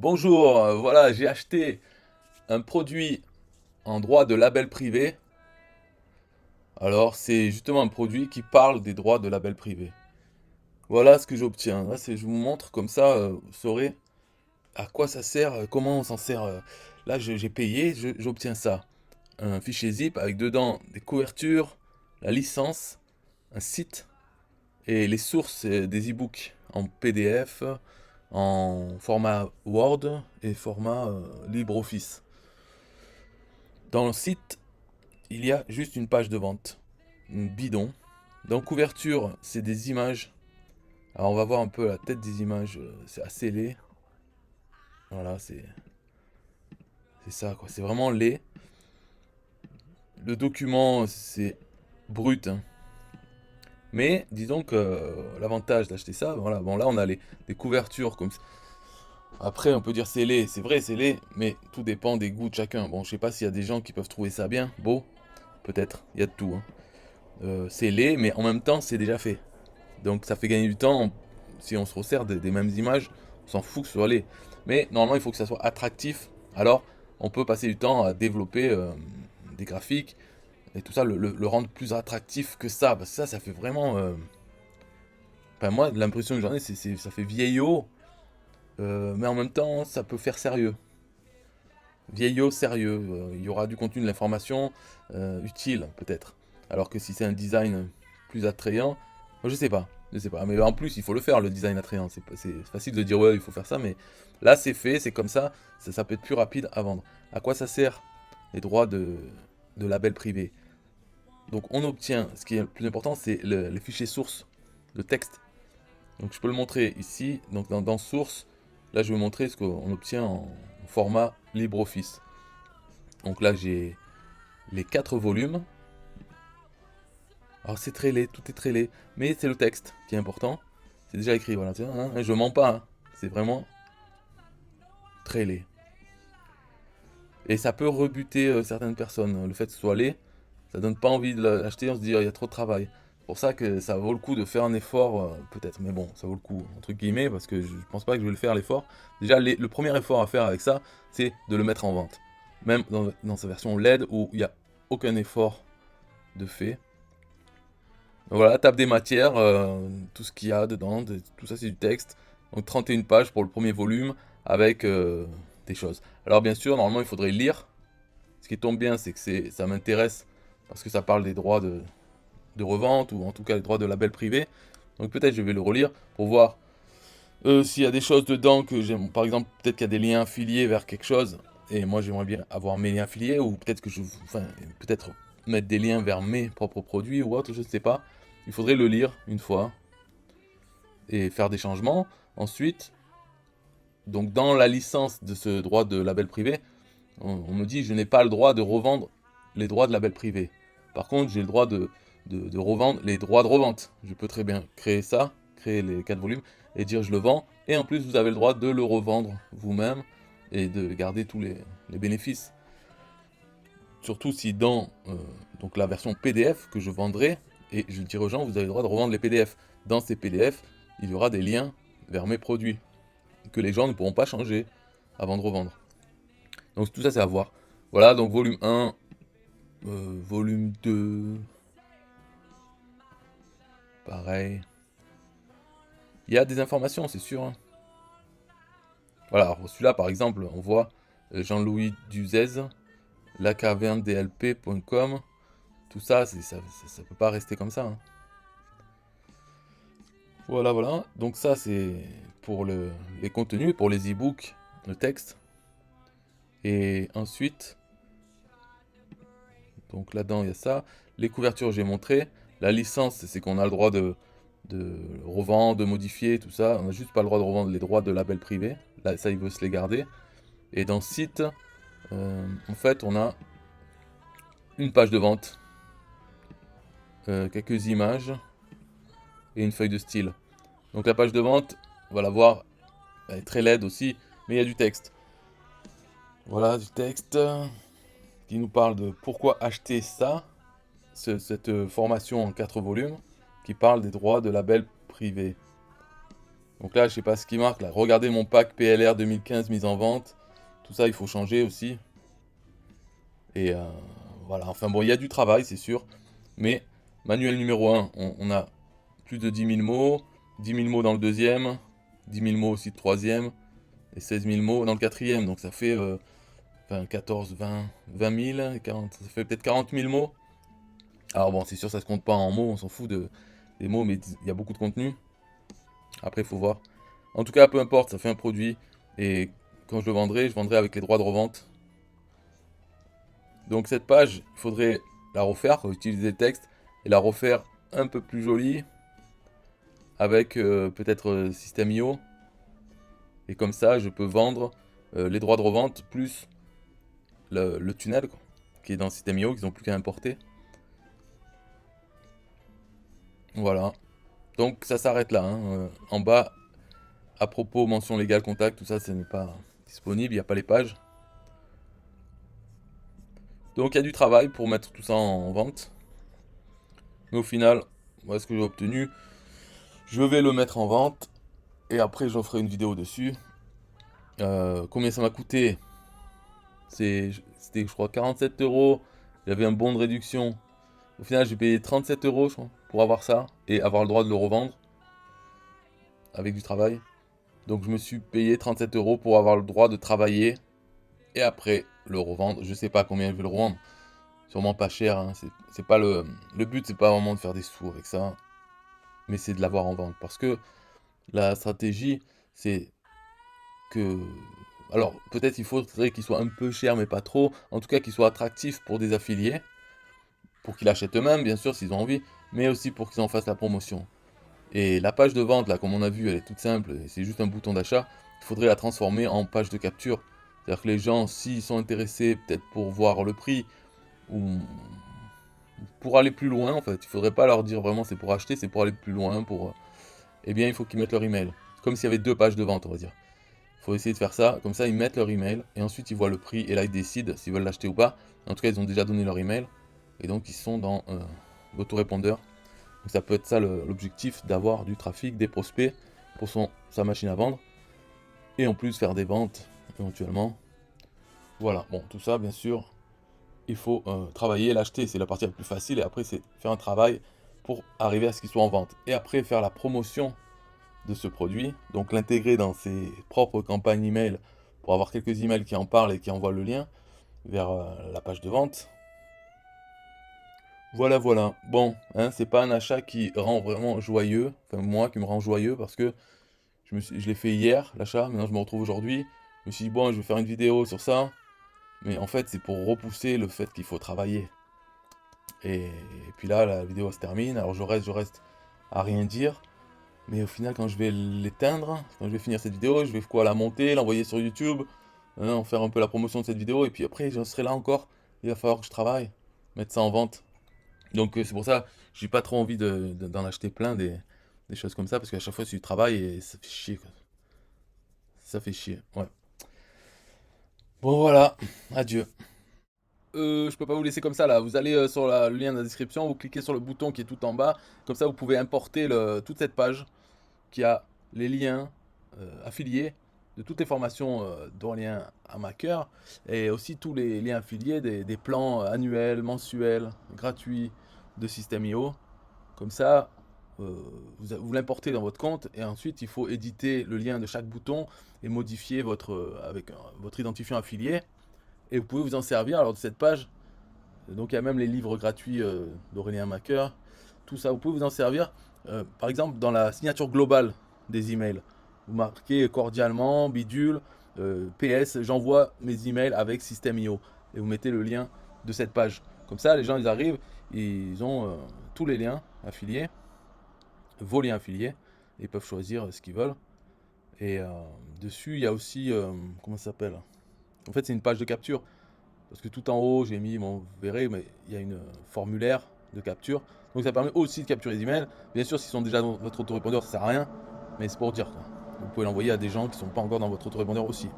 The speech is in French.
Bonjour, voilà, j'ai acheté un produit en droit de label privé. Alors, c'est justement un produit qui parle des droits de label privé. Voilà ce que j'obtiens. Là, je vous montre comme ça, vous saurez à quoi ça sert, comment on s'en sert. Là, j'ai payé, j'obtiens ça. Un fichier zip avec dedans des couvertures, la licence, un site et les sources des e-books en PDF, en format Word et format LibreOffice. Dans le site, il y a juste une page de vente, une bidon. Dans couverture, c'est des images. Alors on va voir un peu la tête des images, c'est assez laid. Voilà, c'est ça quoi, c'est vraiment laid. Le document, c'est brut, hein. Mais disons que l'avantage d'acheter ça, voilà, bon là on a des couvertures comme ça. Après on peut dire c'est laid, c'est vrai c'est laid, mais tout dépend des goûts de chacun. Bon, je sais pas s'il y a des gens qui peuvent trouver ça bien, beau, peut-être, il y a de tout, hein. C'est laid, mais en même temps c'est déjà fait. Donc ça fait gagner du temps. Si on se resserre des mêmes images, on s'en fout que ce soit laid. Mais normalement, il faut que ça soit attractif. Alors, on peut passer du temps à développer des graphiques et tout ça, le rendre plus attractif que ça. Parce que ça fait vraiment. Enfin, moi, l'impression que j'en ai, ça fait vieillot, mais en même temps, ça peut faire sérieux. Vieillot, sérieux. Il y aura du contenu, de l'information utile, peut-être. Alors que si c'est un design plus attrayant, moi, je sais pas. Je sais pas. Mais en plus, il faut le faire, le design attrayant. C'est facile de dire, ouais, il faut faire ça, mais là, c'est fait, c'est comme ça peut être plus rapide à vendre. À quoi ça sert les droits de label privé? Donc, on obtient, ce qui est le plus important, c'est les fichiers sources, le texte. Donc, je peux le montrer ici. Donc, dans source, là, je vais vous montrer ce qu'on obtient en format LibreOffice. Donc là, j'ai les 4 volumes. Alors c'est très laid, tout est très laid, mais c'est le texte qui est important. C'est déjà écrit, voilà. Je mens pas, hein. C'est vraiment très laid. Et ça peut rebuter certaines personnes. Le fait que ce soit laid, ça donne pas envie de l'acheter, on se dit il y a trop de travail. C'est pour ça que ça vaut le coup de faire un effort, peut-être, mais bon, ça vaut le coup, entre guillemets, parce que je pense pas que je vais le faire l'effort. Déjà, le premier effort à faire avec ça, c'est de le mettre en vente. Même dans sa version LED où il n'y a aucun effort de fait. Voilà, table des matières, tout ce qu'il y a dedans, tout ça c'est du texte. Donc 31 pages pour le premier volume avec des choses. Alors bien sûr, normalement il faudrait lire. Ce qui tombe bien, c'est que ça m'intéresse parce que ça parle des droits de revente ou en tout cas les droits de label privé. Donc peut-être je vais le relire pour voir s'il y a des choses dedans que j'aime. Par exemple, peut-être qu'il y a des liens affiliés vers quelque chose et moi j'aimerais bien avoir mes liens affiliés ou peut-être enfin, peut-être mettre des liens vers mes propres produits ou autre, je ne sais pas. Il faudrait le lire une fois et faire des changements. Ensuite, donc dans la licence de ce droit de label privé, on me dit je n'ai pas le droit de revendre les droits de label privé. Par contre, j'ai le droit de revendre les droits de revente. Je peux très bien créer ça, créer les 4 volumes et dire je le vends. Et en plus, vous avez le droit de le revendre vous-même et de garder tous les bénéfices. Surtout si dans donc la version PDF que je vendrai, et je dirai aux gens, vous avez le droit de revendre les PDF. Dans ces PDF, il y aura des liens vers mes produits que les gens ne pourront pas changer avant de revendre. Donc tout ça, c'est à voir. Voilà, donc volume 1, volume 2, pareil. Il y a des informations, c'est sûr, hein. Voilà, celui-là, par exemple, on voit Jean-Louis Duzez, lacaverne.dlp.com. Tout ça, ça peut pas rester comme ça, hein. Voilà, voilà. Donc ça, c'est pour les contenus, pour les e-books, le texte. Et ensuite, donc là-dedans, il y a ça. Les couvertures, j'ai montré. La licence, c'est qu'on a le droit de revendre, de modifier, tout ça. On n'a juste pas le droit de revendre les droits de label privé. Là, ça, il veut se les garder. Et dans site, en fait, on a une page de vente, quelques images et une feuille de style. Donc la page de vente, on va la voir, elle est très laide aussi, mais il y a du texte. Voilà, du texte qui nous parle de pourquoi acheter ça, cette formation en 4 volumes, qui parle des droits de label privé. Donc là, je sais pas ce qui marque là. Regardez mon pack PLR 2015 mise en vente. Tout ça, il faut changer aussi. Et voilà, enfin bon, il y a du travail, c'est sûr. Mais manuel numéro 1, on a plus de 10 000 mots. 10 000 mots dans le deuxième. 10 000 mots aussi le troisième. Et 16 000 mots dans le quatrième. Donc ça fait 14, 20 000. 40, ça fait peut-être 40 000 mots. Alors bon, c'est sûr, ça se compte pas en mots. On s'en fout des mots, mais il y a beaucoup de contenu. Après, il faut voir. En tout cas, peu importe, ça fait un produit. Et quand je vendrai avec les droits de revente. Donc cette page, il faudrait la refaire, utiliser le texte et la refaire un peu plus jolie avec peut-être System.io. Et comme ça, je peux vendre les droits de revente plus le tunnel quoi, qui est dans System.io, qu'ils n'ont plus qu'à importer. Voilà. Donc ça s'arrête là, hein. En bas, à propos, mention légale, contact, tout ça, ce n'est pas disponible, il n'y a pas les pages. Donc il y a du travail pour mettre tout ça en vente. Mais au final, voilà ce que j'ai obtenu. Je vais le mettre en vente. Et après, j'en ferai une vidéo dessus. Combien ça m'a coûté? C'était, je crois, 47 euros. Il y avait un bon de réduction. Au final, j'ai payé 37 euros, je crois, pour avoir ça. Et avoir le droit de le revendre. Avec du travail. Donc, je me suis payé 37 euros pour avoir le droit de travailler. Et après, le revendre. Je sais pas combien je vais le revendre. Sûrement pas cher, hein. C'est pas le but, c'est pas vraiment de faire des sous avec ça. Mais c'est de l'avoir en vente. Parce que la stratégie, c'est que... Alors, peut-être il faudrait qu'il soit un peu cher, mais pas trop. En tout cas, qu'il soit attractif pour des affiliés. Pour qu'ils l'achètent eux-mêmes, bien sûr, s'ils ont envie. Mais aussi pour qu'ils en fassent la promotion. Et la page de vente, là, comme on a vu, elle est toute simple. C'est juste un bouton d'achat. Il faudrait la transformer en page de capture. C'est-à-dire que les gens, s'ils sont intéressés, peut-être pour voir le prix, ou pour aller plus loin, en fait. Il faudrait pas leur dire vraiment c'est pour acheter, c'est pour aller plus loin, pour... Eh bien, il faut qu'ils mettent leur email. Comme s'il y avait deux pages de vente, on va dire. Il faut essayer de faire ça, comme ça ils mettent leur email, et ensuite ils voient le prix, et là ils décident s'ils veulent l'acheter ou pas. En tout cas, ils ont déjà donné leur email, et donc ils sont dans l'autorépondeur. Donc ça peut être ça l'objectif, d'avoir du trafic, des prospects pour sa machine à vendre, et en plus faire des ventes, éventuellement. Voilà, bon, tout ça, bien sûr, il faut travailler, l'acheter, c'est la partie la plus facile, et après c'est faire un travail pour arriver à ce qu'il soit en vente. Et après faire la promotion de ce produit, donc l'intégrer dans ses propres campagnes email pour avoir quelques emails qui en parlent et qui envoient le lien vers la page de vente. Voilà, voilà. Bon, hein, c'est pas un achat qui rend vraiment joyeux, enfin moi qui me rend joyeux parce que je l'ai fait hier, l'achat, maintenant je me retrouve aujourd'hui. Je me suis dit, bon, je vais faire une vidéo sur ça, mais en fait c'est pour repousser le fait qu'il faut travailler. Et puis là, la vidéo se termine, alors je reste à rien dire. Mais au final, quand je vais l'éteindre, quand je vais finir cette vidéo, je vais quoi, la monter, l'envoyer sur YouTube, hein, en faire un peu la promotion de cette vidéo, et puis après, j'en serai là encore. Il va falloir que je travaille, mettre ça en vente. Donc c'est pour ça, j'ai pas trop envie d'en acheter plein des choses comme ça, parce qu'à chaque fois, c'est du travail et ça fait chier, quoi. Ça fait chier, ouais. Bon voilà, adieu. Je peux pas vous laisser comme ça là. Vous allez sur le lien de la description, vous cliquez sur le bouton qui est tout en bas. Comme ça, vous pouvez importer toute cette page qui a les liens affiliés de toutes les formations d'Aurélien Amaker et aussi tous les liens affiliés des plans annuels, mensuels, gratuits de System.io. Comme ça, vous l'importez dans votre compte et ensuite il faut éditer le lien de chaque bouton et modifier avec votre identifiant affilié. Et vous pouvez vous en servir alors de cette page. Donc il y a même les livres gratuits d'Aurélien Amaker. Tout ça, vous pouvez vous en servir. Par exemple, dans la signature globale des emails, vous marquez cordialement, bidule, PS, j'envoie mes emails avec System.io. Et vous mettez le lien de cette page. Comme ça, les gens, ils arrivent, ils ont tous les liens affiliés, vos liens affiliés, et ils peuvent choisir ce qu'ils veulent. Et dessus, il y a aussi, comment ça s'appelle? En fait, c'est une page de capture. Parce que tout en haut, j'ai mis, bon, vous verrez, mais il y a une formulaire de capture. Donc ça permet aussi de capturer les emails. Bien sûr, s'ils sont déjà dans votre autorépondeur, ça sert à rien. Mais c'est pour dire, quoi. Vous pouvez l'envoyer à des gens qui ne sont pas encore dans votre autorépondeur aussi.